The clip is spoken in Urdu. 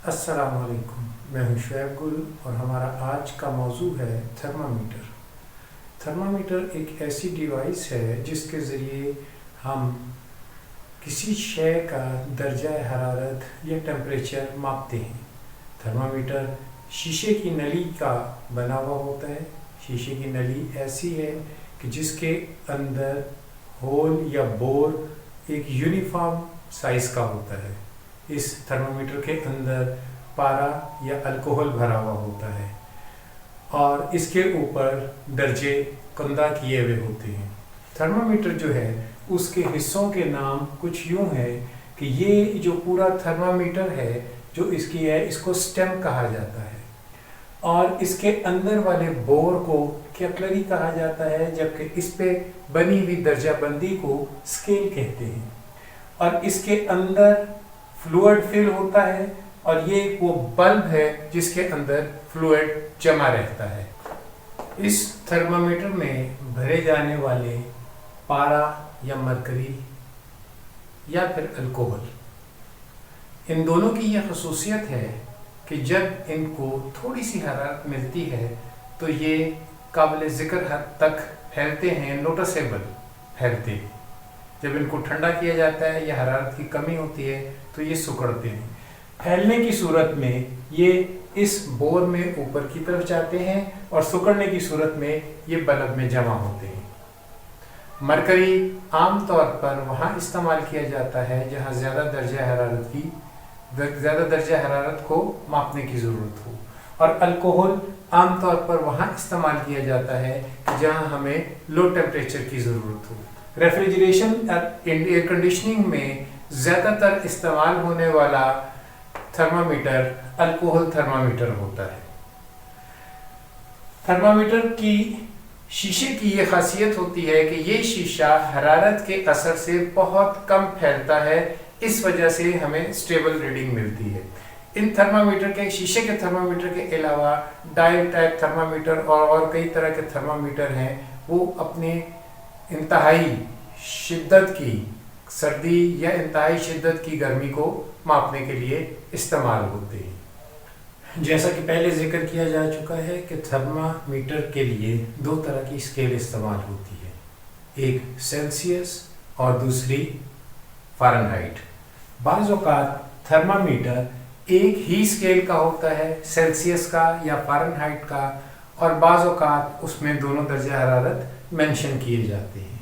السلام علیکم، میں ہوں شعیب گل اور ہمارا آج کا موضوع ہے تھرمامیٹر۔ تھرمامیٹر ایک ایسی ڈیوائس ہے جس کے ذریعے ہم کسی شے کا درجہ حرارت یا ٹیمپریچر ماپتے ہیں۔ تھرمامیٹر شیشے کی نلی کا بنا ہوا ہوتا ہے۔ شیشے کی نلی ایسی ہے کہ جس کے اندر ہول یا بور ایک یونیفارم سائز کا ہوتا ہے۔ اس تھرمامیٹر کے اندر پارا یا الکوہل بھرا ہوا ہوتا ہے اور اس کے اوپر درجے کندہ کیے ہوئے ہوتے ہیں۔ تھرمامیٹر جو ہے اس کے حصوں کے نام کچھ یوں ہے کہ یہ جو پورا تھرمامیٹر ہے جو اس کی ہے اس کو سٹیم کہا جاتا ہے، اور اس کے اندر والے بور کو کیپلری کہا جاتا ہے، جبکہ اس پہ بنی ہوئی درجہ بندی کو اسکیل کہتے ہیں، اور اس کے اندر فلوئڈ فل ہوتا ہے اور یہ وہ بلب ہے جس کے اندر فلوئڈ جمع رہتا ہے۔ اس تھرمامیٹر میں بھرے جانے والے پارا یا مرکری یا پھر الکوہل، ان دونوں کی یہ خصوصیت ہے کہ جب ان کو تھوڑی سی حرارت ملتی ہے تو یہ قابل ذکر حد تک پھیلتے ہیں، نوٹسیبل پھیلتے ہیں۔ جب ان کو ٹھنڈا کیا جاتا ہے یا حرارت کی کمی ہوتی ہے تو یہ سکڑتے ہیں۔ پھیلنے کی صورت میں یہ اس بور میں اوپر کی طرف جاتے ہیں اور سکڑنے کی صورت میں یہ بلب میں جمع ہوتے ہیں۔ مرکری عام طور پر وہاں استعمال کیا جاتا ہے جہاں زیادہ درجہ حرارت کو ماپنے کی ضرورت ہو، اور الکوہل عام طور پر وہاں استعمال کیا جاتا ہے جہاں ہمیں لو ٹیمپریچر کی ضرورت ہو۔ ریفریجریشن ایئر کنڈیشننگ میں زیادہ تر استعمال ہونے والا تھرمامیٹر الکوہل تھرمامیٹر ہوتا ہے۔ تھرمامیٹر کی شیشے کی یہ خاصیت ہوتی ہے کہ یہ شیشہ حرارت کے اثر سے بہت کم پھیلتا ہے، اس وجہ سے ہمیں اسٹیبل ریڈنگ ملتی ہے۔ ان تھرمامیٹر کے شیشے کے تھرمامیٹر کے علاوہ ڈائل ٹائپ تھرمامیٹر اور کئی طرح کے تھرمامیٹر ہیں، وہ اپنے انتہائی شدت کی سردی یا انتہائی شدت کی گرمی کو ماپنے کے لیے استعمال ہوتے ہیں۔ جیسا کہ پہلے ذکر کیا جا چکا ہے کہ تھرمامیٹر کے لیے دو طرح کی اسکیل استعمال ہوتی ہے، ایک سیلسیس اور دوسری فارنہائٹ۔ بعض اوقات تھرمامیٹر ایک ہی اسکیل کا ہوتا ہے، سیلسیس کا یا فارنہائٹ کا، اور بعض اوقات اس میں دونوں درجہ حرارت مینشن کیے جاتے ہیں۔